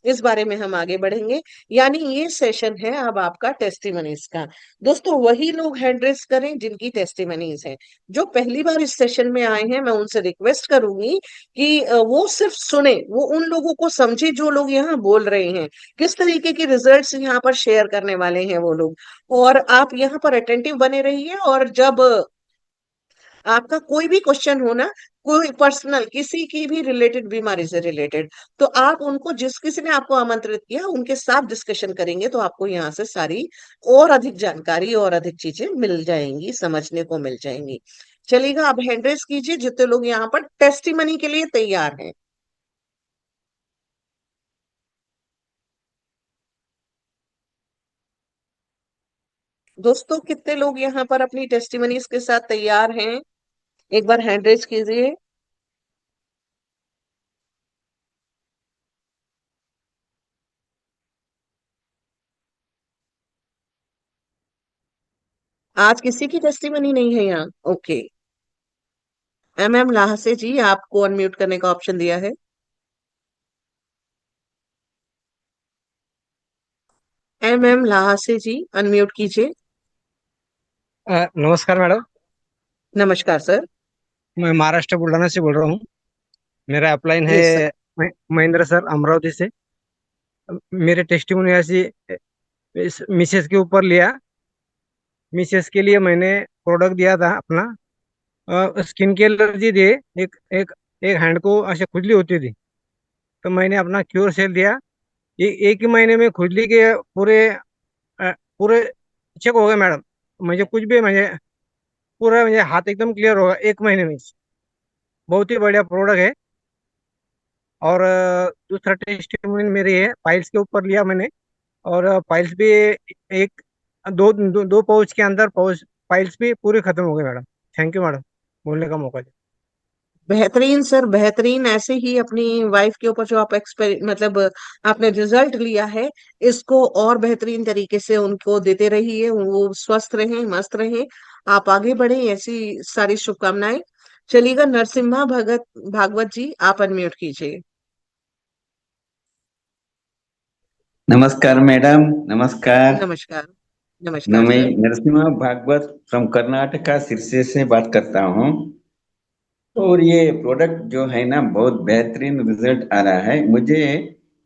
इस बारे में हम आगे बढ़ेंगे। यानी ये सेशन है अब आपका टेस्टिमनीज का। दोस्तों वही लोग हैंड रेस करें जिनकी टेस्टिमनीज है। जो पहली बार इस सेशन में आए हैं मैं उनसे रिक्वेस्ट करूंगी कि वो सिर्फ सुने, वो उन लोगों को समझे जो लोग यहाँ बोल रहे हैं, किस तरीके के रिजल्ट्स यहाँ पर शेयर करने वाले हैं वो लोग। और आप यहाँ पर अटेंटिव बने रहिए, और जब आपका कोई भी क्वेश्चन हो ना, कोई पर्सनल किसी की भी रिलेटेड, बीमारी से रिलेटेड, तो आप उनको, जिस किसी ने आपको आमंत्रित किया उनके साथ डिस्कशन करेंगे तो आपको यहाँ से सारी और अधिक जानकारी और अधिक चीजें मिल जाएंगी, समझने को मिल जाएंगी। चलिएगा, अब हैंड रेस कीजिए जितने लोग यहाँ पर टेस्टिमनी के लिए तैयार हैं। दोस्तों कितने लोग यहाँ पर अपनी टेस्टिमनीज के साथ तैयार हैं? एक बार हैंड रेस कीजिए। आज किसी की टेस्टिमनी नहीं है यहाँ? ओके। एम लाहसे जी, आपको अनम्यूट करने का ऑप्शन दिया है। लाहसे जी, अनम्यूट कीजिए। नमस्कार मैडम। नमस्कार सर। मैं महाराष्ट्र बुल्ढाना से बोल रहा हूँ। मेरा अपलाइन है yes sir. Mahendra sir, Amravati से। मेरे टेस्टिमोनी ऐसी इस मिसेस के ऊपर लिया। मिसेस के लिए मैंने प्रोडक्ट दिया था अपना, स्किन की एलर्जी थी। एक एक एक हैंड को ऐसे खुजली होती थी, तो मैंने अपना क्योर सेल दिया। एक ही महीने में खुजली के पूरे चेक हो गए मैडम। मुझे कुछ भी मुझे पूरा मुझे हाथ एकदम क्लियर होगा एक महीने में। बहुत ही बढ़िया प्रोडक्ट है। और दूसरा टेस्टिमोनियल मेरी है, पाइल्स के ऊपर लिया मैंने। और पाइल्स भी एक दो पाउच के अंदर पाउच पाइल्स भी पूरे खत्म हो गए मैडम। थैंक यू मैडम, बोलने का मौका दिया। बेहतरीन सर, बेहतरीन। ऐसे ही अपनी वाइफ के ऊपर जो आप मतलब आपने रिजल्ट लिया है, इसको और बेहतरीन तरीके से उनको देते रहिए, वो स्वस्थ रहे, मस्त रहे, आप आगे बढ़े, ऐसी सारी शुभकामनाएं। चलिएगा, नरसिम्हा भगत भागवत जी, आप अनम्यूट कीजिए। नमस्कार मैडम, नमस्कार। नमस्कार। नमस्कार मैं सर। नरसिम्हा भागवत फ्रॉम कर्नाटका सिरसे से बात करता हूँ। और ये प्रोडक्ट जो है ना, बहुत बेहतरीन रिजल्ट आ रहा है मुझे।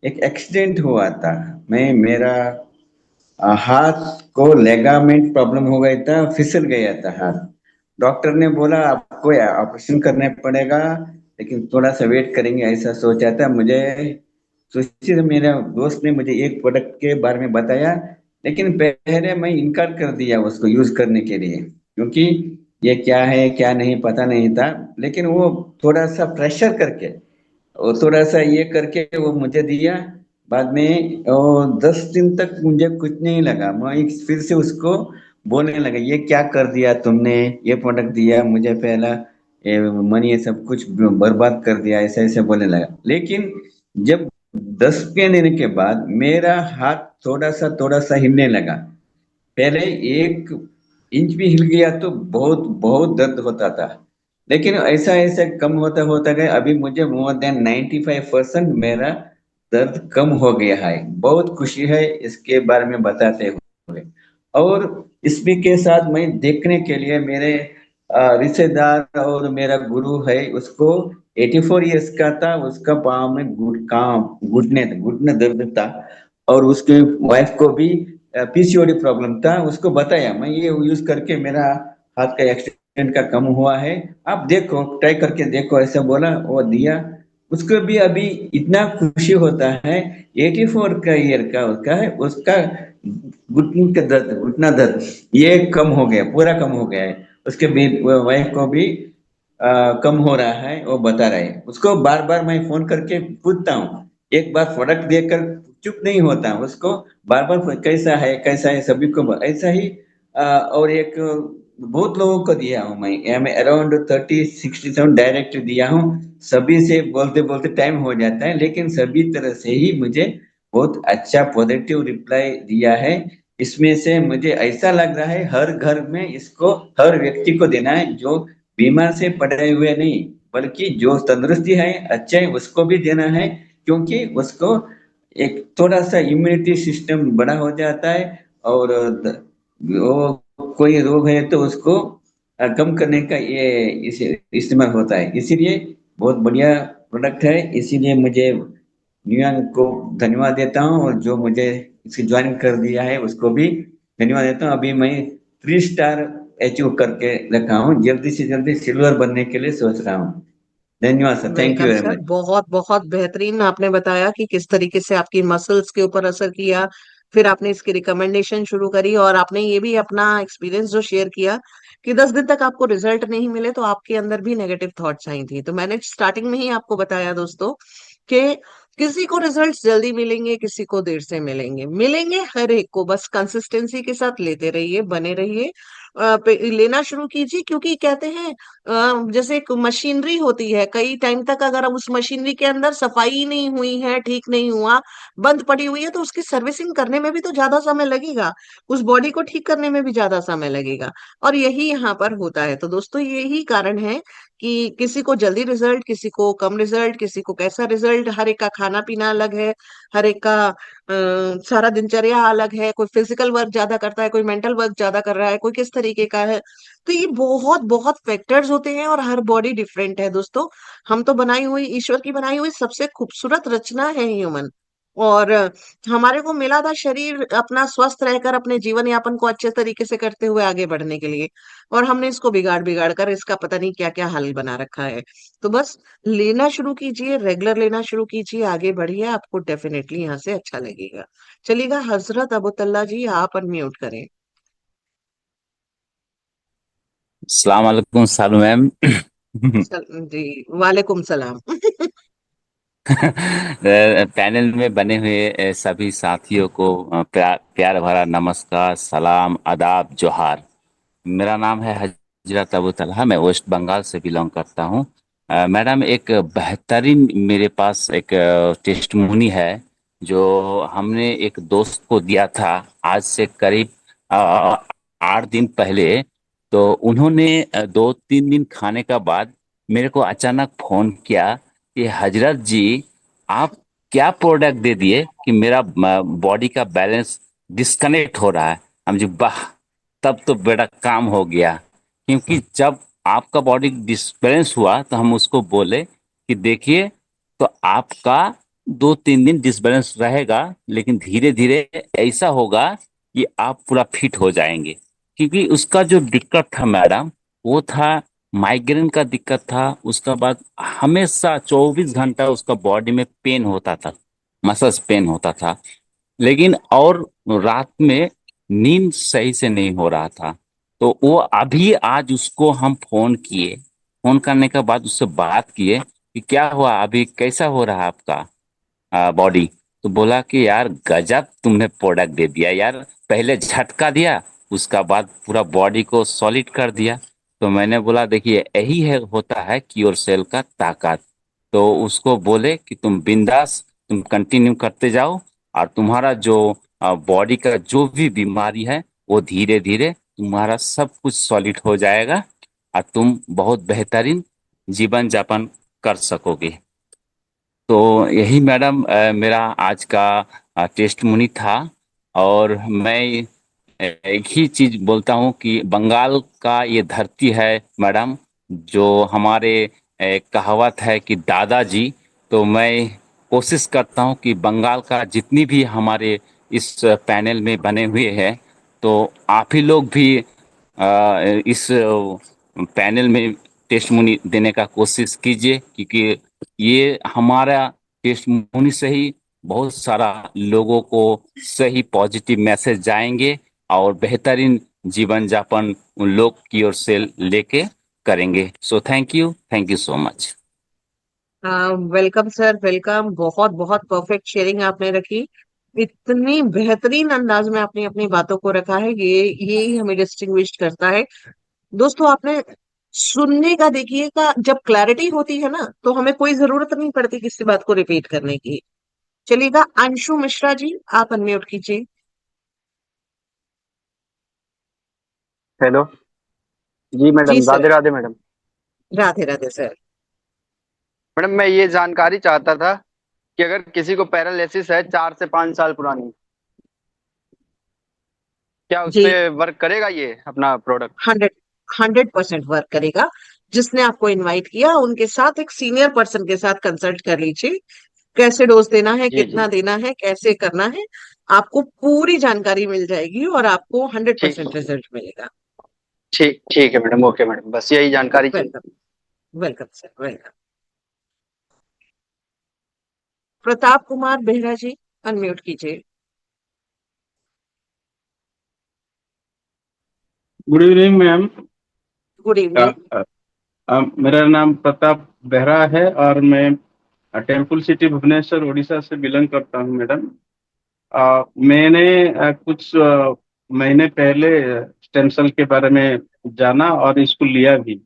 एक एक्सीडेंट हुआ था। मेरा हाथ को लेगामेंट प्रॉब्लम हो गया था, फिसल गया था हाथ। डॉक्टर ने बोला आपको ऑपरेशन करने पड़ेगा, लेकिन थोड़ा सा वेट करेंगे, ऐसा सोचा था मुझे। सोचिए, मेरे दोस्त ने मुझे एक प्रोडक्ट के बारे में बताया, लेकिन पहले मैं इनकार कर दिया उसको यूज करने के लिए, क्योंकि ये क्या है क्या नहीं पता नहीं था। लेकिन वो थोड़ा सा प्रेशर करके और थोड़ा सा ये करके वो मुझे दिया। बाद में 10 दिन तक मुझे कुछ नहीं लगा। मैं फिर से उसको बोलने लगा, ये क्या कर दिया तुमने, ये प्रोडक्ट दिया मुझे पहला, ये मनी ये सब कुछ बर्बाद कर दिया, ऐसे ऐसे बोलने लगा। लेकिन जब 10 के दिन के बाद मेरा हाथ थोड़ा सा हिलने लगा। पहले 1 इंच भी हिल गया तो बहुत बहुत दर्द होता था, लेकिन ऐसा ऐसा कम होता होता गया। अभी मुझे मोर देन 95% मेरा दर्द कम हो गया है। बहुत खुशी है इसके बारे में बताते हुए। और इसी के साथ मैं देखने के लिए मेरे रिश्तेदार और मेरा गुरु है, उसको 84 इयर्स का था, उसका पाँव में घुटने घुटने दर्द था। और उसके वाइफ को भी पीसीओडी प्रॉब्लम था। उसको बताया मैं ये यूज करके मेरा हाथ का एक्सीडेंट का कम हुआ है, आप देखो ट्राई करके देखो, ऐसा बोला, वो दिया। उसको भी अभी इतना खुशी होता है। 84 का ईयर का उसका है, उसका घुटने का दर्द, घुटना दर्द ये कम हो गया, पूरा कम हो गया है। उसके भी वाइफ को भी कम हो रहा है, वो बता रहे हैं। उसको बार बार मैं फोन करके पूछता हूँ, एक बार प्रोडक्ट देकर चुप नहीं होता उसको, बार बार कैसा है सभी को ऐसा ही। और एक बहुत लोगों को दिया हूँ मैं अराउंड 30-67 डायरेक्ट दिया हूँ। सभी से बोलते बोलते टाइम हो जाता है, लेकिन सभी तरह से ही मुझे बहुत अच्छा पॉजिटिव रिप्लाई दिया है। इसमें से मुझे ऐसा लग रहा है हर घर में इसको हर व्यक्ति को देना है, जो बीमार से पड़े हुए नहीं, बल्कि जो तंदुरुस्ती है अच्छे उसको भी देना है। क्योंकि उसको एक थोड़ा सा इम्यूनिटी सिस्टम बड़ा हो जाता है, और वो कोई रोग है तो उसको कम करने का ये इसे इस्तेमाल होता है। इसीलिए बहुत बढ़िया प्रोडक्ट है। इसीलिए मुझे न्यूयॉर्क को धन्यवाद देता हूँ, और जो मुझे इसकी ज्वाइन कर दिया है उसको भी धन्यवाद देता हूँ। अभी मैं 3 स्टार अचीव करके रखा हूँ, जल्दी से जल्दी सिल्वर बनने के लिए सोच रहा हूँ। धन्यवाद sir, thank you welcome very sir, much. बहुत बहुत बेहतरीन आपने बताया कि किस तरीके से आपकी मसल्स के ऊपर असर किया। फिर आपने इसकी रिकमेंडेशन शुरू करी और आपने ये भी अपना एक्सपीरियंस जो शेयर किया कि 10 दिन तक आपको रिजल्ट नहीं मिले तो आपके अंदर भी नेगेटिव थॉट्स आई थी। तो मैंने स्टार्टिंग में ही आपको बताया दोस्तों कि किसी को रिजल्ट्स जल्दी मिलेंगे, किसी को देर से मिलेंगे, मिलेंगे हर एक को। बस कंसिस्टेंसी के साथ लेते रहिए, बने रहिए, लेना शुरू कीजिए। क्योंकि कहते हैं जैसे एक मशीनरी होती है, कई टाइम तक अगर अब उस मशीनरी के अंदर सफाई ही नहीं हुई है, ठीक नहीं हुआ, बंद पड़ी हुई है, तो उसकी सर्विसिंग करने में भी तो ज्यादा समय लगेगा, उस बॉडी को ठीक करने में भी ज्यादा समय लगेगा। और यही यहाँ पर होता है। तो दोस्तों यही कारण है कि किसी को जल्दी रिजल्ट, किसी को कम रिजल्ट, किसी को कैसा रिजल्ट, हर एक का खाना पीना अलग है, हर एक का सारा दिनचर्या अलग है। कोई फिजिकल वर्क ज्यादा करता है, कोई मेंटल वर्क ज्यादा कर रहा है, कोई किस तरीके का है। तो ये बहुत बहुत फैक्टर्स होते हैं और हर बॉडी डिफरेंट है दोस्तों। हम तो बनाई हुई, ईश्वर की बनाई हुई सबसे खूबसूरत रचना है ह्यूमन। और हमारे को मिला था शरीर अपना स्वस्थ रहकर अपने जीवन यापन को अच्छे तरीके से करते हुए आगे बढ़ने के लिए, और हमने इसको बिगाड़ बिगाड़ कर इसका पता नहीं क्या क्या हाल बना रखा है। तो बस लेना शुरू कीजिए, रेगुलर लेना शुरू कीजिए, आगे बढ़िए, आपको डेफिनेटली यहाँ से अच्छा लगेगा। चलिएगा, हजरत अबुतल्ला जी आप अनम्यूट करें। अस्सलाम वालेकुम सालू मैम। जी, वालेकुम सलाम। पैनल में बने हुए सभी साथियों को प्यार भरा नमस्कार, सलाम, आदाब, जोहार। मेरा नाम है हजरत अबू तलहा, मैं वेस्ट बंगाल से बिलोंग करता हूँ। मैडम, एक बेहतरीन मेरे पास एक टेस्टमोनी है जो हमने एक दोस्त को दिया था आज से करीब 8 दिन पहले। तो उन्होंने 2-3 दिन खाने का बाद मेरे को अचानक फोन किया कि हजरत जी, आप क्या प्रोडक्ट दे दिए कि मेरा बॉडी का बैलेंस डिस्कनेक्ट हो रहा है। हम जी वाह, तब तो बड़ा काम हो गया। क्योंकि जब आपका बॉडी डिसबैलेंस हुआ तो हम उसको बोले कि देखिए, तो आपका 2-3 दिन डिसबैलेंस रहेगा, लेकिन धीरे धीरे ऐसा होगा कि आप पूरा फिट हो जाएंगे। क्योंकि उसका जो दिक्कत था मैडम, वो था माइग्रेन का दिक्कत था। उसका बाद हमेशा 24 घंटा उसका बॉडी में पेन होता था, मसल्स पेन होता था। लेकिन और रात में नींद सही से नहीं हो रहा था। तो वो अभी आज उसको हम फोन किए, फोन करने के बाद उससे बात किए कि क्या हुआ, अभी कैसा हो रहा है आपका बॉडी। तो बोला कि यार गजब तुमने प्रोडक्ट दे दिया यार, पहले झटका दिया, उसका बाद पूरा बॉडी को सॉलिड कर दिया। तो मैंने बोला देखिए, यही है होता है क्योर सेल का ताकत। तो उसको बोले कि तुम बिंदास, तुम कंटिन्यू करते जाओ, और तुम्हारा जो बॉडी का जो भी बीमारी है वो धीरे धीरे तुम्हारा सब कुछ सॉलिड हो जाएगा, और तुम बहुत बेहतरीन जीवन यापन कर सकोगे। तो यही मैडम मेरा आज का टेस्टमोनी था। और मैं एक ही चीज बोलता हूँ कि बंगाल का ये धरती है मैडम, जो हमारे कहावत है कि दादाजी। तो मैं कोशिश करता हूँ कि बंगाल का जितनी भी हमारे इस पैनल में बने हुए हैं, तो आप ही लोग भी इस पैनल में टेस्टमोनी देने का कोशिश कीजिए। क्योंकि ये हमारा टेस्टमोनी से ही बहुत सारा लोगों को सही पॉजिटिव मैसेज जाएंगे, और बेहतरीन जीवन यापन उन लोग की ओर से लेके करेंगे। So thank you so much. Welcome sir, welcome. बहुत बहुत परफेक्ट शेयरिंग आपने रखी, इतनी बेहतरीन अंदाज में आपने अपनी बातों को रखा है। ये ही हमें डिस्टिंग्विश करता है। दोस्तों आपने सुनने का देखिएगा, जब क्लैरिटी होती है ना तो हमें कोई जरूरत नहीं पड़ती किसी बात को रिपीट करने की। चलिएगा, अंशु मिश्रा जी आप अनम्यूट कीजिए। हेलो। जी जी madam, sir, Radhe Radhe madam. Radhe Radhe sir. Madam मैं ये जानकारी चाहता था कि अगर किसी को पैरालिसिस है 4 से 5 साल पुरानी, क्या उस जी, पे वर्क करेगा ये अपना प्रोडक्ट? 100% वर्क करेगा। जिसने आपको इनवाइट किया उनके साथ, एक सीनियर पर्सन के साथ कंसल्ट कर लीजिए। कैसे डोज देना है, जी जी। कितना देना है, कैसे करना है, आपको पूरी जानकारी मिल जाएगी और आपको हंड्रेड ठीक परसेंट रिजल्ट मिलेगा। ठीक ठीक है मैडम, ओके मैडम, बस यही जानकारी चाहिए। Welcome. Welcome sir, welcome. Pratap Kumar Behera ji, unmute कीजिए। Good evening ma'am. Good evening. मेरा नाम प्रताप बेहरा है और मैं टेम्पल सिटी भुवनेश्वर उड़ीसा से बिलोंग करता हूँ मैडम। मैंने कुछ महीने पहले स्टेम सेल के बारे में जाना और इसको लिया भी।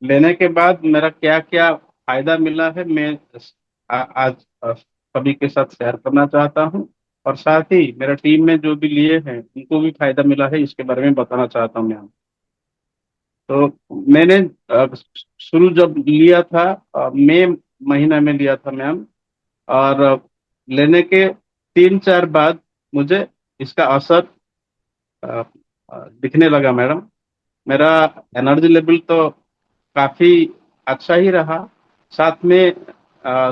लेने के बाद मेरा क्या क्या फायदा मिला है मैं आज सभी के साथ शेयर करना चाहता हूँ, और साथ ही मेरा टीम में जो भी लिए हैं उनको भी फायदा मिला है इसके बारे में बताना चाहता हूँ मैम। तो मैंने शुरू जब लिया था मई महीना में लिया था मैम, और लेने के 3-4 बाद मुझे इसका असर दिखने लगा मैडम। मेरा एनर्जी लेवल तो काफी अच्छा ही रहा, साथ में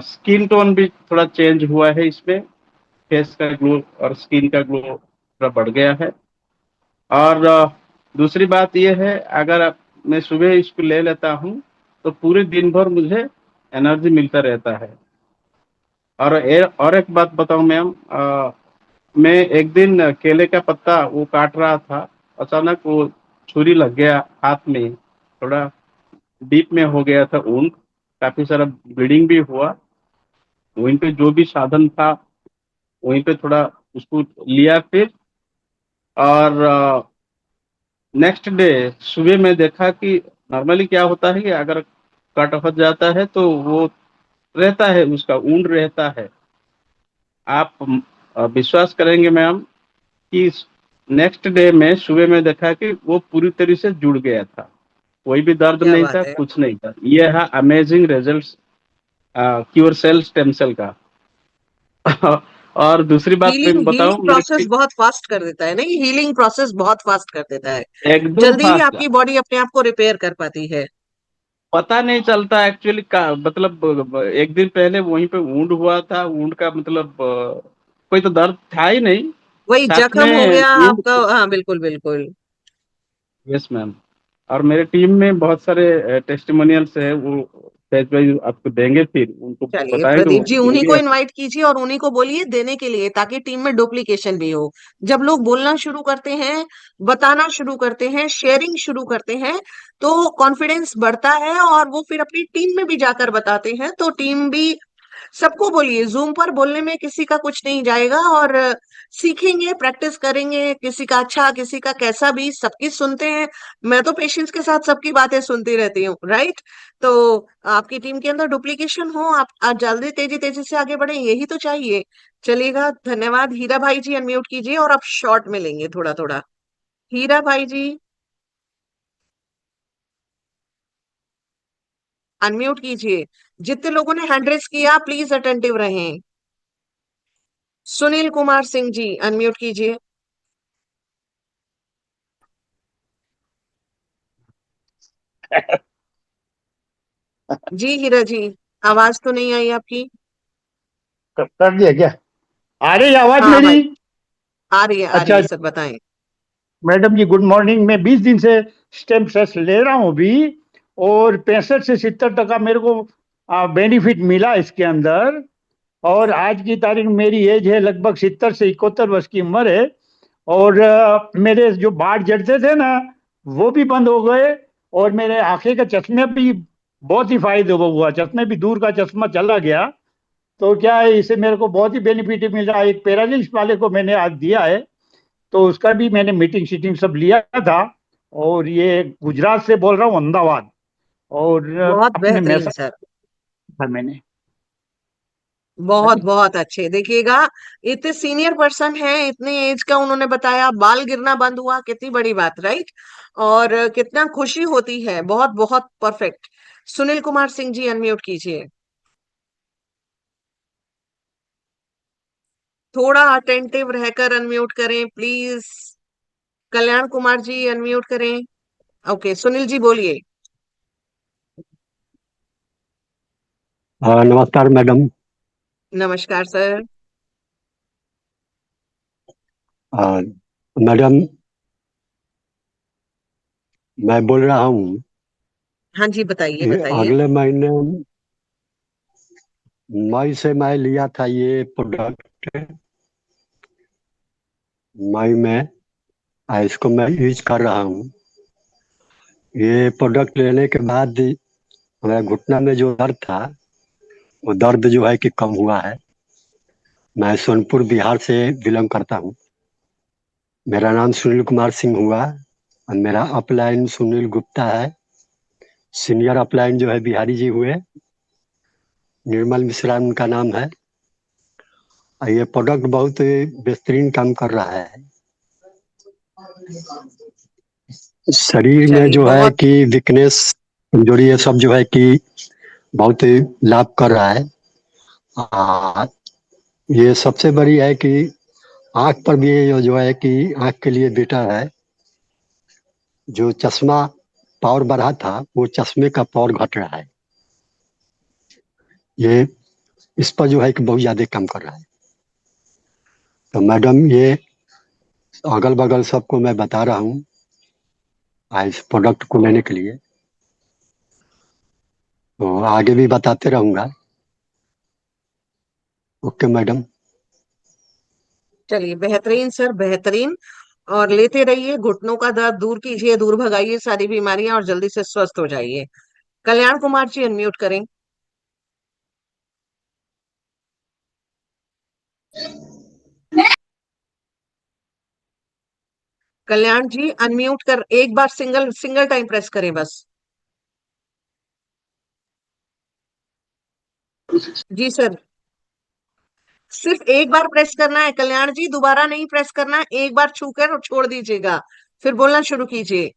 स्किन टोन भी थोड़ा चेंज हुआ है इसमें। फेस का ग्लो और स्किन का ग्लो थोड़ा बढ़ गया है। और दूसरी बात यह है, अगर मैं सुबह इसको ले लेता हूँ तो पूरे दिन भर मुझे एनर्जी मिलता रहता है। और एक बात बताऊं मैम, मैं एक दिन केले का पत्ता वो काट रहा था, अचानक वो छुरी लग गया हाथ में, थोड़ा डीप में हो गया था वुंड, काफी सारा ब्लीडिंग भी हुआ। वहीं पे जो भी साधन था वहीं पे थोड़ा उसको लिया फिर, और नेक्स्ट डे सुबह में देखा कि नॉर्मली क्या होता है कि अगर कट हो जाता है तो वो रहता है, उसका ऊंड रहता है। आप विश्वास करेंगे मैम कि नेक्स्ट डे में सुबह में देखा कि वो पूरी तरह से जुड़ गया था, कोई भी दर्द क्या नहीं था, बात है। कुछ नहीं था। ये है amazing results cure cell stem cell का। और दूसरी बात मैं हीलिंग बताऊं हीलिंग मेरे प्रोसेस बहुत फास्ट कर देता है, नहीं, हीलिंग प्रोसेस बहुत फास्ट कर देता है। एकदम जल्दी ही फास्ट, आपकी बॉडी अपने आप को रिपेयर कर पाती है। पता नहीं चलता एक्चुअली का मतलब। एक दिन पहले वहीं पे वुंड हुआ था, वुंड का मतलब कोई तो दर्द था ही नहीं, वही साथ जख्म हो में गया वुंड। आपका, हाँ बिल्कुल बिल्कुल। Yes ma'am. और मेरे टीम में बहुत सारे टेस्टिमोनियल्स है, वो पेज वाइज आपको देंगे, फिर उनको चलिए बताएंगे प्रदीप वो जी, वो उन्हीं भी को इनवाइट कीजिए और उन्हीं को बोलिए देने के लिए, ताकि टीम में डुप्लीकेशन भी हो। जब लोग बोलना शुरू करते हैं, बताना शुरू करते हैं, शेयरिंग शुरू करते हैं, तो कॉन्फिडेंस बढ़ता है और वो फिर अपनी टीम में भी जाकर बताते हैं, तो टीम भी। सबको बोलिए, जूम पर बोलने में किसी का कुछ नहीं जाएगा, और सीखेंगे, प्रैक्टिस करेंगे, किसी का अच्छा, किसी का कैसा भी, सबकी सुनते हैं। मैं तो पेशेंस के साथ सबकी बातें सुनती रहती हूँ, राइट। तो आपकी टीम के अंदर डुप्लीकेशन हो, आप जल्दी तेजी तेजी से आगे बढ़े, यही तो चाहिए। चलिएगा, धन्यवाद। हीरा भाई जी अनम्यूट कीजिए और आप शॉर्ट में लेंगे थोड़ा थोड़ा। हीरा भाई जी अनम्यूट कीजिए। जितने लोगों ने हैंड रेस किया प्लीज अटेंटिव रहें। सुनील कुमार सिंह जी अनम्यूट कीजिए। जी हीरा जी, आवाज तो नहीं आई आपकी। कर दिया क्या? आ रही है आवाज हाँ मेरी? भाई, आ रही अच्छा है सर, बताएं। मैडम जी, गुड मॉर्निंग। मैं 20 दिन से स्टेम सेल्स ले रहा हूँ अभी, और 65 से 70% मेरे को बेनिफिट मिला इसके अंदर। और आज की तारीख में मेरी एज है लगभग 70 से 71 वर्ष की उम्र है। और मेरे जो बाल जड़ते थे ना, वो भी बंद हो गए। और मेरे आंखें का चश्मे भी बहुत ही फायदे हुआ, चश्मे भी, दूर का चश्मा चला गया। तो क्या है, इससे मेरे को बहुत ही बेनिफिट मिल रहा है। एक पैरालिसिस वाले को मैंने आज दिया है, तो उसका भी मैंने मीटिंग शीटिंग सब लिया था। और ये गुजरात से बोल रहा हूँ, अहमदाबाद। और बहुत अपने बेहतरीन मैसेज सर, था मैंने। हाँ बहुत जी। बहुत अच्छे। देखिएगा, इतने सीनियर पर्सन है, इतने एज का उन्होंने बताया, बाल गिरना बंद हुआ, कितनी बड़ी बात, राइट। और कितना खुशी होती है, बहुत बहुत परफेक्ट। सुनील कुमार सिंह जी अनम्यूट कीजिए। थोड़ा अटेंटिव रहकर अनम्यूट करें प्लीज। कल्याण कुमार जी अनम्यूट करें। ओके, सुनील जी बोलिए। नमस्कार मैडम। नमस्कार सर। अ, मैडम, मैं बोल रहा हूँ हाँ जी, बताइए कि बताइए। अगले महीने मई से मैं लिया था ये प्रोडक्ट। मई में इसको मैं यूज कर रहा हूँ। ये प्रोडक्ट लेने के बाद मेरा घुटना में जो दर्द था वो दर्द जो है कि कम हुआ है। मैं सोनपुर बिहार से बिलोंग करता हूँ। मेरा नाम सुनील कुमार सिंह हुआ और मेरा अपलाइन सुनील गुप्ता है। सीनियर अपलाइन जो है बिहारी जी हुए, निर्मल मिश्रा उनका नाम है। और ये प्रोडक्ट बहुत बेहतरीन काम कर रहा है। शरीर में चलिए जो है बहुत। कि वीकनेस, कमजोरी, ये सब जो है कि बहुत ही लाभ कर रहा है। आ, ये सबसे बड़ी है कि आंख पर भी ये जो है कि आंख के लिए बेटर है। जो चश्मा पावर बढ़ा था वो चश्मे का पावर घट रहा है। ये इस पर जो है कि बहुत ज्यादा काम कर रहा है। तो मैडम, ये अगल बगल सबको मैं बता रहा हूँ इस प्रोडक्ट को लेने के लिए। तो आगे भी बताते रहूंगा। Okay madam. चलिए बेहतरीन सर, बेहतरीन। और लेते रहिए, घुटनों का दर्द दूर कीजिए, दूर भगाइए सारी बीमारियां और जल्दी से स्वस्थ हो जाइए। कल्याण कुमार जी अनम्यूट करें। कल्याण जी अनम्यूट कर, एक बार सिंगल सिंगल टाइम प्रेस करें बस। जी सर, सिर्फ एक बार प्रेस करना है कल्याण जी, दोबारा नहीं प्रेस करना है। एक बार छू कर और छोड़ दीजिएगा, फिर बोलना शुरू कीजिए।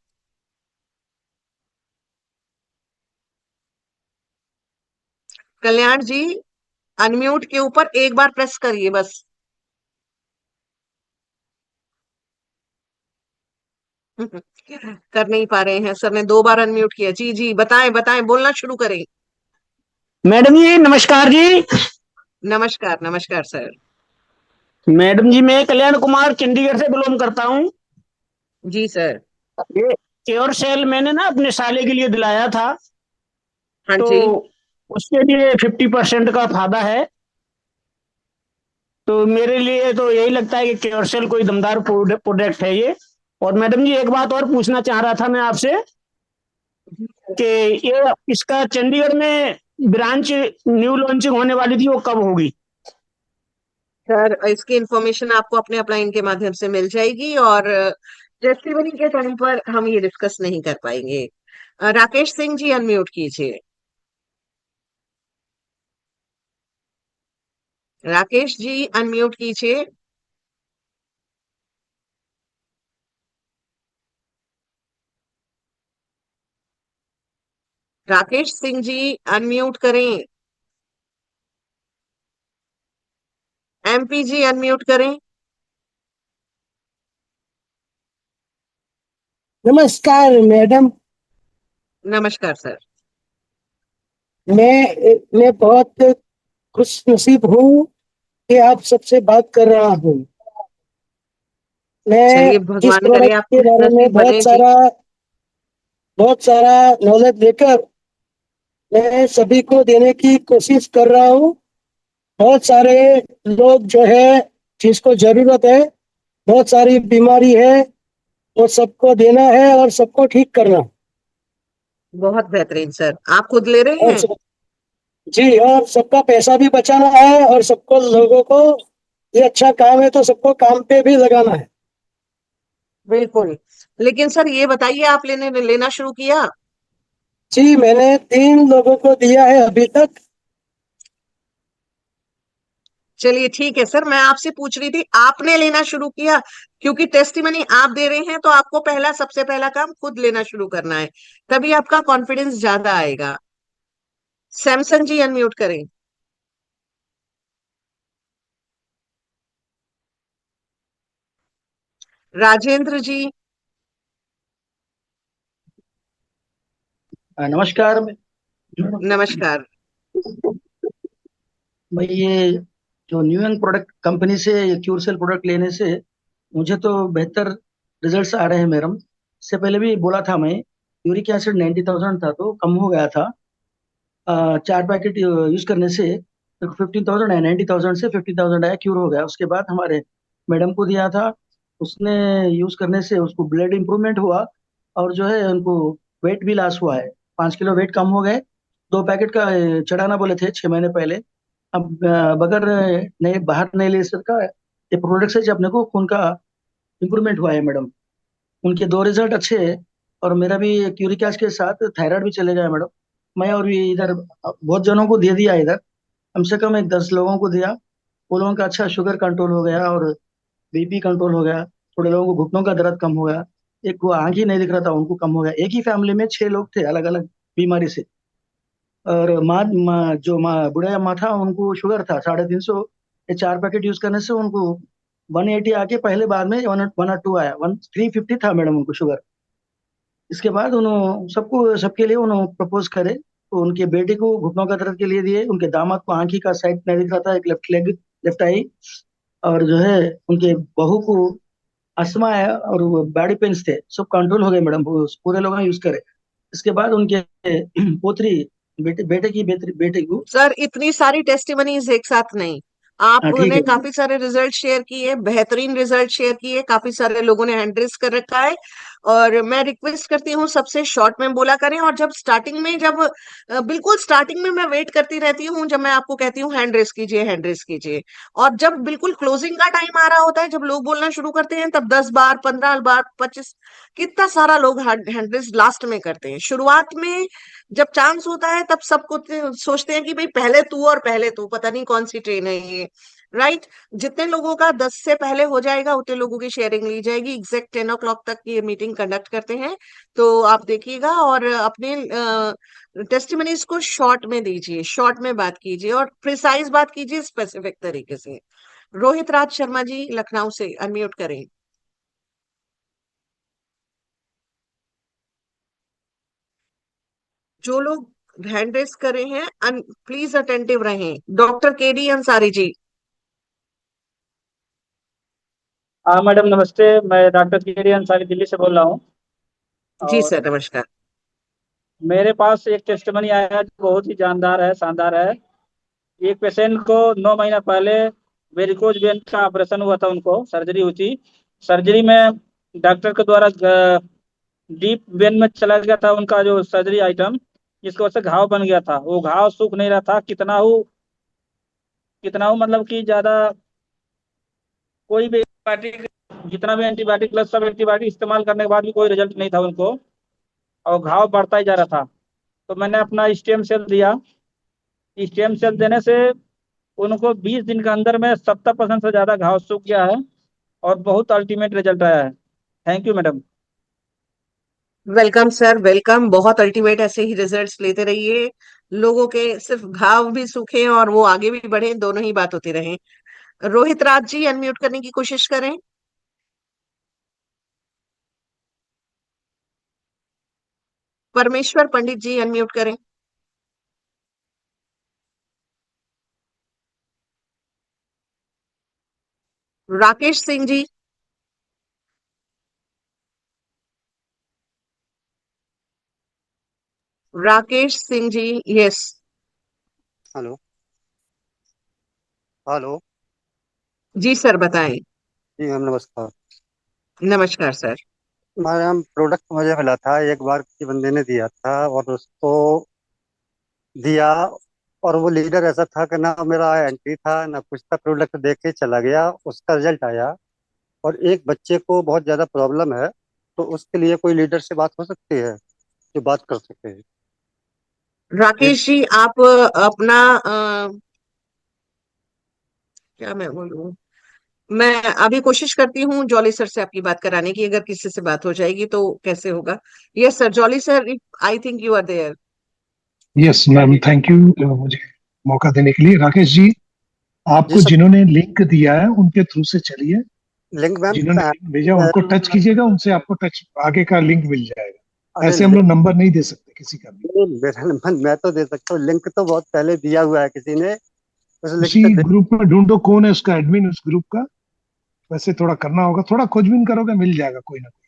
कल्याण जी अनम्यूट के ऊपर एक बार प्रेस करिए बस। कर नहीं पा रहे हैं, सर ने 2 बार अनम्यूट किया। जी जी बताएं बताएं, बोलना शुरू करें। मैडम जी नमस्कार जी। नमस्कार नमस्कार सर। मैडम जी मैं कल्याण कुमार चंडीगढ़ से बिलोंग करता हूँ। जी सर। ये केयर सेल मैंने ना अपने साले के लिए दिलाया था, हाँ तो जी। उसके लिए 50% का फायदा है। तो मेरे लिए तो यही लगता है कि केयर सेल कोई दमदार प्रोडक्ट है ये। और मैडम जी एक बात और पूछना चाह रहा था मैं आपसे कि ये इसका चंडीगढ़ में ब्रांच न्यू लॉन्चिंग होने वाली थी, वो कब होगी? सर इसकी इंफॉर्मेशन आपको अपने अपलाइन के माध्यम से मिल जाएगी, और टेस्टिमनी के टाइम पर हम ये डिस्कस नहीं कर पाएंगे। राकेश सिंह जी अनम्यूट कीजिए। राकेश जी अनम्यूट कीजिए। राकेश सिंह जी अनम्यूट करें। एमपी जी अनम्यूट करें। नमस्कार मैडम। नमस्कार सर। मैं बहुत खुश नसीब हूँ कि आप सबसे बात कर रहा हूँ। मैं चलिए इस भगवान करे प्रोडक्ट आप के खुश बारे में नसीब बने जी। बहुत सारा नॉलेज लेकर मैं सभी को देने की कोशिश कर रहा हूँ। बहुत सारे लोग जो है जिसको जरूरत है, बहुत सारी बीमारी है, वो सबको देना है और सबको ठीक करना। बहुत बेहतरीन सर, आप खुद ले रहे और हैं? जी, और सबका पैसा भी बचाना है और सबको लोगों को ये अच्छा काम है तो सबको काम पे भी लगाना है। बिल्कुल। लेकिन सर ये बताइए, आप लेना शुरू किया? जी, मैंने 3 लोगों को दिया है अभी तक। चलिए ठीक है सर, मैं आपसे पूछ रही थी आपने लेना शुरू किया? क्योंकि टेस्टिमनी आप दे रहे हैं तो आपको पहला, सबसे पहला काम खुद लेना शुरू करना है, तभी आपका कॉन्फिडेंस ज्यादा आएगा। सैमसन जी अनम्यूट करें। राजेंद्र जी। नमस्कार। नमस्कार। मैं ये जो न्यू यंग प्रोडक्ट कंपनी से क्यूरसेल प्रोडक्ट लेने से मुझे तो बेहतर रिजल्ट्स आ रहे हैं मैडम। इससे पहले भी बोला था मैं, यूरिक एसिड 90,000 था तो कम हो गया था। 4 पैकेट यूज करने से 15,000 है, 90,000 से 50,000 आया, क्यूर हो गया। उसके बाद हमारे मैडम को दिया था, उसने यूज करने से उसको ब्लड इंप्रूवमेंट हुआ और जो है उनको वेट भी लॉस हुआ है। 5 किलो वेट कम हो गए। 2 पैकेट का चढ़ाना बोले थे 6 महीने पहले। अब बगैर नहीं, बाहर नहीं ले सका। ये प्रोडक्ट से अपने को खून का इम्प्रूवमेंट हुआ है मैडम। उनके 2 रिजल्ट अच्छे हैं और मेरा भी यूरिक एसिड के साथ थायराइड भी चले गया मैडम। मैं और भी इधर बहुत जनों को दे दिया इधर, कम से कम एक 10 लोगों को दिया। वो लोगों का अच्छा शुगर कंट्रोल हो गया और बीपी कंट्रोल हो गया। थोड़े लोगों को घुटनों का दर्द कम हो गया। एक को आंख ही नहीं दिख रहा था, उनको कम हो गया। एक ही फैमिली में 6 लोग थे अलग अलग बीमारी से। और जो बुढ़िया माँ था, उनको शुगर था 350। ये 4 पैकेट यूज करने से उनको 180 आके पहले बाद में 102 आया। 350 था मैडम उनको शुगर। इसके बाद उन्होंने सबको सबके लिए उन्होंने प्रपोज करे तो उनके बेटे को घुटनों का दर्द के लिए दिए, उनके दामाद को आंखी का साइड नहीं दिख रहा था, एक लेफ्ट लेग, लेफ्ट आई। और जो है उनके बहू को अस्थमा है और वो बॉडी पेन्स थे, सब कंट्रोल हो गए मैडम। वो पूरे लोगों ने यूज करे। इसके बाद उनके पोतरी बेटे की बेटे को। सर इतनी सारी टेस्टिमनीज एक साथ नहीं, हाँ ठीक आपने है। काफी सारे रिजल्ट शेयर किए, बेहतरीन रिजल्ट शेयर किए, काफी सारे लोगों ने हैंड रेज कर रखा है। और मैं रिक्वेस्ट करती हूँ सबसे शॉर्ट में बोला करें। और जब स्टार्टिंग में, जब बिल्कुल स्टार्टिंग में मैं वेट करती रहती हूँ, जब मैं आपको कहती हूँ हैंड रेज कीजिए, हैंड रेज कीजिए। और जब बिल्कुल क्लोजिंग का टाइम आ रहा होता है, जब लोग बोलना शुरू करते हैं, तब 10 बार, 15 बार, 25, कितना सारा लोग हैंड रेज लास्ट में करते हैं। शुरुआत में जब चांस होता है तब सबको सोचते हैं कि भाई पहले तू और पहले तू, पता नहीं कौन सी ट्रेन है ये, राइट। जितने लोगों का 10 से पहले हो जाएगा उतने लोगों की शेयरिंग ली जाएगी। एग्जैक्ट 10 o'clock तक ये मीटिंग कंडक्ट करते हैं, तो आप देखिएगा। और अपने टेस्टिमनीज को शॉर्ट में दीजिए, शॉर्ट में बात कीजिए और प्रिसाइज बात कीजिए, स्पेसिफिक तरीके से। रोहित राज शर्मा जी लखनऊ से अनम्यूट करें। जो लोग हैंड रेस कर रहे हैं प्लीज अटेंटिव रहें। Doctor KD Ansari ji. हाँ मैडम नमस्ते, मैं डॉक्टर केडी अंसारी दिल्ली से बोल रहा हूँ। जी और सर नमस्कार। मेरे पास एक टेस्टमनी आया है जो बहुत ही जानदार है, शानदार है। एक पेशेंट को 9 महीना पहले वेरिकोज वेन का ऑपरेशन हुआ था, उनको सर्जरी हुई थी। सर्जरी में डॉक्टर के द्वारा डीप वेन में चला गया था उनका जो सर्जरी आइटम, जिसकी वजह से घाव बन गया था। वो घाव सूख नहीं रहा था, कितना हो मतलब कि ज्यादा कोई भी एंटीबायोटिक, जितना भी एंटीबायोटिक प्लस सब एंटीबायोटिक इस्तेमाल करने के बाद भी कोई रिजल्ट नहीं था उनको, और घाव बढ़ता ही जा रहा था। तो मैंने अपना स्टेम सेल दिया। स्टेम सेल देने से उनको 20 दिन के अंदर में 70% से ज्यादा घाव सूख गया है और बहुत अल्टीमेट रिजल्ट आया है। Thank you madam. Welcome sir, welcome. बहुत अल्टीमेट ऐसे ही रिजल्ट्स लेते रहिए, लोगों के सिर्फ घाव भी सूखे और वो आगे भी बढ़े, दोनों ही बात होती रहे। रोहित राज जी अनम्यूट करने की कोशिश करें। परमेश्वर पंडित जी अनम्यूट करें। Rakesh Singh ji. Rakesh Singh ji, yes. Hello. Hello. जी सर बताएं। जी मैम नमस्कार। नमस्कार सर। मैम प्रोडक्ट मुझे मिला था, एक बार किसी बंदे ने दिया था और उसको दिया, और वो लीडर ऐसा था कि ना मेरा एंट्री था ना कुछ था, प्रोडक्ट देख के चला गया। उसका रिजल्ट आया और एक बच्चे को बहुत ज़्यादा प्रॉब्लम है, तो उसके लिए कोई लीडर से बात हो सकती है जो बात कर सके? राकेश जी आप अपना क्या मैं बोलूं, मैं अभी कोशिश करती हूँ जॉली सर से आपकी बात कराने की। अगर किसी से बात हो जाएगी तो कैसे होगा। Yes sir, Jolly sir, I think you are there. Yes ma'am, thank you मुझे मौका देने के लिए। राकेश जी, जी आपको सर। जिन्होंने लिंक दिया है उनके थ्रू से चलिए, लिंक मैम जिन्होंने भेजा उनको टच कीजिएगा, उनसे आपको टच आगे का लिंक मिल जाएगा। ऐसे हम लोग नंबर नहीं दे सकते किसी का भी। मेरा नंबर मैं तो दे सकता हूँ, लिंक तो बहुत पहले दिया हुआ है किसी ने, उस लिंक उसी पे ग्रुप में ढूंढो कौन है उसका एडमिन उस ग्रुप का। वैसे थोड़ा करना होगा, थोड़ा खोजबीन करोगे मिल जाएगा कोई ना कोई।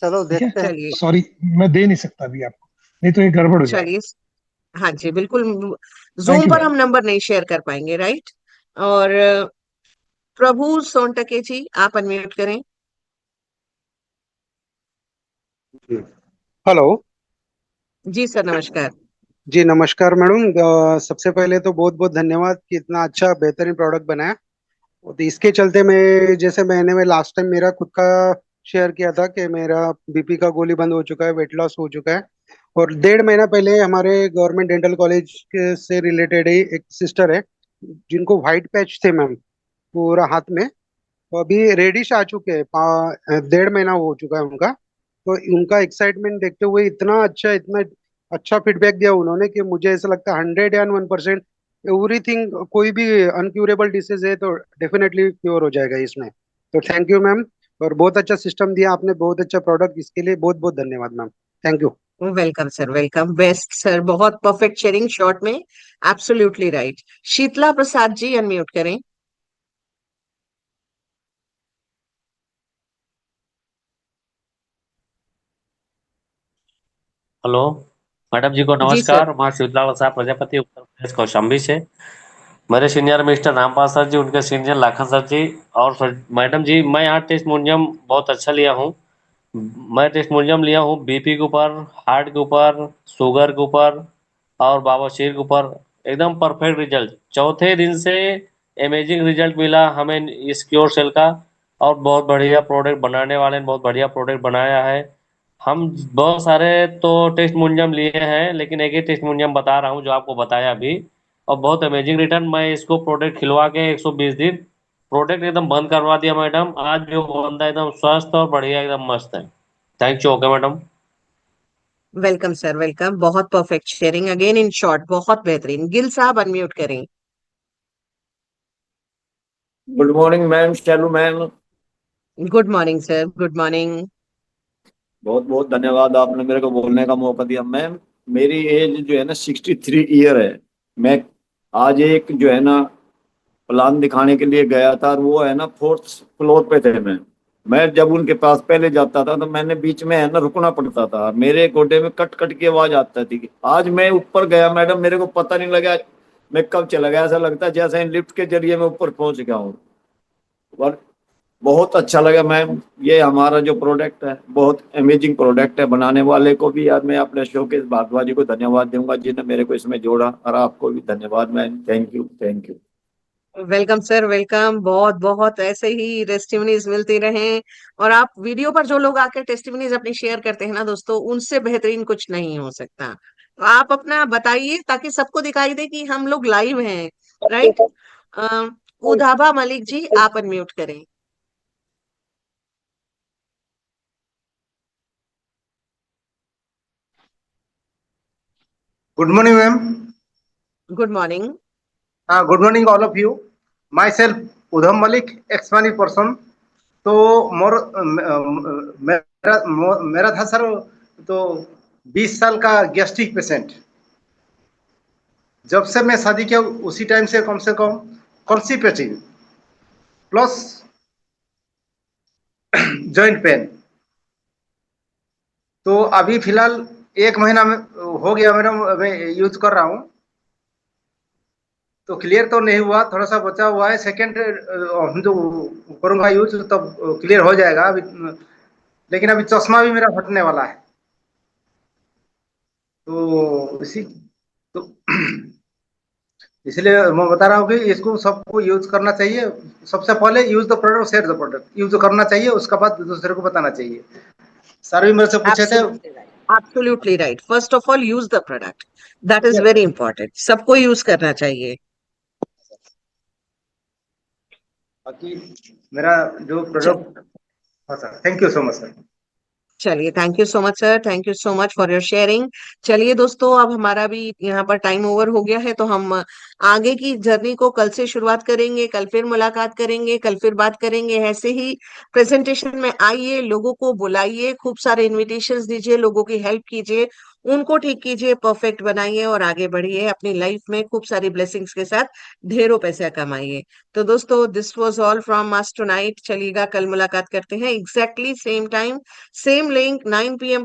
चलो ठीक है, देखते हैं। चलिए सॉरी मैं दे नहीं सकता अभी आपको, नहीं तो ये गड़बड़ हो जाएगा। चलिए, हाँ जी बिल्कुल। थैंक जूम यू पर मैम। हम नंबर नहीं शेयर कर पाएंगे, राइट? और प्रभु सोनटके जी, आप अनम्यूट करें। हेलो। जी सर, नमस्कार। जी नमस्कार मैडम। सबसे पहले तो बहुत बहुत धन्यवाद कि इतना अच्छा बेहतरीन प्रोडक्ट बनाया। तो इसके चलते मैं, जैसे मैंने मैं लास्ट टाइम मेरा खुद का शेयर किया था कि मेरा बीपी का गोली बंद हो चुका है, वेट लॉस हो चुका है। और 1.5 महीना पहले हमारे गवर्नमेंट डेंटल कॉलेज के से रिलेटेड ही एक सिस्टर है जिनको व्हाइट पैच थे मैम पूरा हाथ में। तो अभी रेडिश आ चुके हैं, 1.5 महीना हो चुका है उनका। तो उनका एक्साइटमेंट देखते हुए इतना अच्छा फीडबैक दिया उन्होंने कि मुझे ऐसा लगता है 101%। एवरीथिंग, कोई भी अनक्यूरेबल डिसीज है तो डेफिनेटली क्योर हो जाएगा इसमें। तो थैंक यू मैम। और बहुत अच्छा सिस्टम दिया आपने, बहुत अच्छा प्रोडक्ट, इसके लिए बहुत बहुत धन्यवाद ma'am. Thank you. Welcome sir, welcome. Best sir, बहुत परफेक्ट शेयरिंग शॉर्ट में। Absolutely right. Sheetla Prasad ji, unmute करें। हेलो मैडम जी को जी सर। नमस्कार। मैं शिवलाल साहब प्रजापति उत्तर प्रदेश कौशाम्बी से। मेरे सीनियर मिस्टर रामपाल सर जी, उनके सीनियर लाखन सर जी और मैडम जी, मैं यहाँ टेस्टिमोनियम बहुत अच्छा लिया हूँ। मैं टेस्टिमोनियम लिया हूँ बीपी के ऊपर, हार्ट के ऊपर, शुगर के ऊपर और बवासीर के ऊपर। एकदम परफेक्ट रिजल्ट, चौथे दिन से अमेजिंग रिजल्ट मिला हमें इस क्योर सेल का। और बहुत बढ़िया प्रोडक्ट बनाने वाले ने बहुत बढ़िया प्रोडक्ट बनाया है। हम बहुत सारे तो टेस्ट मुंजम लिए हैं, लेकिन एक ही टेस्ट मुंजम बता रहा हूँ जो आपको बताया अभी। और बहुत अमेजिंग रिटर्न। मैं इसको प्रोडक्ट खिलवा के 120 दिन प्रोडक्ट एकदम बंद करवा दिया मैडम। आज जो बंदा एकदम स्वस्थ और बढ़िया एकदम मस्त है। Thank you. Okay madam. Welcome sir, welcome. बहुत perfect sharing, again in short, बहुत बेहतरीन। गिल साहब, अनम्यूट करें। Good morning ma'am, Shailu ma'am. Good morning sir, good morning. बहुत बहुत धन्यवाद, आपने मेरे को बोलने का मौका दिया मैम। मेरी एज जो है ना 63 ईयर है। मैं आज एक जो है ना प्लान दिखाने के लिए गया था, और वो है ना 4th फ्लोर पे थे। मैं जब उनके पास पहले जाता था तो मैंने बीच में है ना रुकना पड़ता था, मेरे गोडे में कट कट की आवाज आता थी। आज मैं ऊपर गया मैडम, मेरे को पता नहीं लगा मैं कब चला गया। ऐसा लगता है जैसे लिफ्ट के जरिए मैं ऊपर पहुंच गया हूँ। और बहुत अच्छा लगा मैम। ये हमारा जो प्रोडक्ट है बहुत अमेजिंग प्रोडक्ट है। बनाने वाले को भी यार मैं अपने शोकेश भारद्वाज जी को धन्यवाद दूंगा जिन्होंने मेरे को इसमें जोड़ा, और आपको भी धन्यवाद ma'am. Thank you, thank you. Welcome sir, welcome. बहुत बहुत ऐसे ही टेस्टिमनीज मिलती रहें। और आप वीडियो पर जो लोग आकर टेस्टिमनीज अपनी शेयर करते हैं ना दोस्तों, उनसे बेहतरीन कुछ नहीं हो सकता। तो आप अपना बताइए ताकि सबको दिखाई दे कि हम लोग लाइव हैं, राइट? उधाबा मलिक जी, आप अनम्यूट करें। Good morning, ma'am. Good morning. Good morning, all of you. Myself, Udham Malik, ex-money person. तो मोर मेरा था सर, तो 20 साल का गैस्ट्रिक पेशेंट। जब से मैं शादी किया उसी टाइम से कम कॉन्स्टिपेटिंग प्लस जॉइंट पेन। तो अभी फिलहाल 1 महीना में हो गया मैडम, मैं यूज कर रहा हूँ। तो क्लियर तो नहीं हुआ, थोड़ा सा बचा हुआ है। सेकेंड हम जो करूँगा यूज तब क्लियर हो जाएगा। अभी लेकिन अभी चश्मा भी मेरा हटने वाला है। तो इसी तो इसलिए मैं बता रहा हूँ कि इसको सबको यूज करना चाहिए। सबसे पहले use the product, share the product, use करना चाहिए, उसके बाद दूसरे को बताना चाहिए। सर भी मेरे से पूछे थे। Absolutely right. First of all use the product, that is very important. सबको यूज करना चाहिए। बाकी मेरा जो प्रोडक्ट, हाँ sir, thank you so much sir. चलिए, thank you so much sir, thank you so much for your sharing. चलिए दोस्तों, अब हमारा भी यहाँ पर टाइम ओवर हो गया है, तो हम आगे की जर्नी को कल से शुरुआत करेंगे। कल फिर मुलाकात करेंगे, कल फिर बात करेंगे। ऐसे ही प्रेजेंटेशन में आइए, लोगों को बुलाइए, खूब सारे इन्विटेशंस दीजिए, लोगों की हेल्प कीजिए, उनको ठीक कीजिए, परफेक्ट बनाइए और आगे बढ़िए अपनी लाइफ में खूब सारी ब्लेसिंग्स के साथ, ढेरों पैसा कमाइए। तो दोस्तों, this was all from us tonight. चलिएगा, कल मुलाकात करते हैं exactly same time, same link 9 PM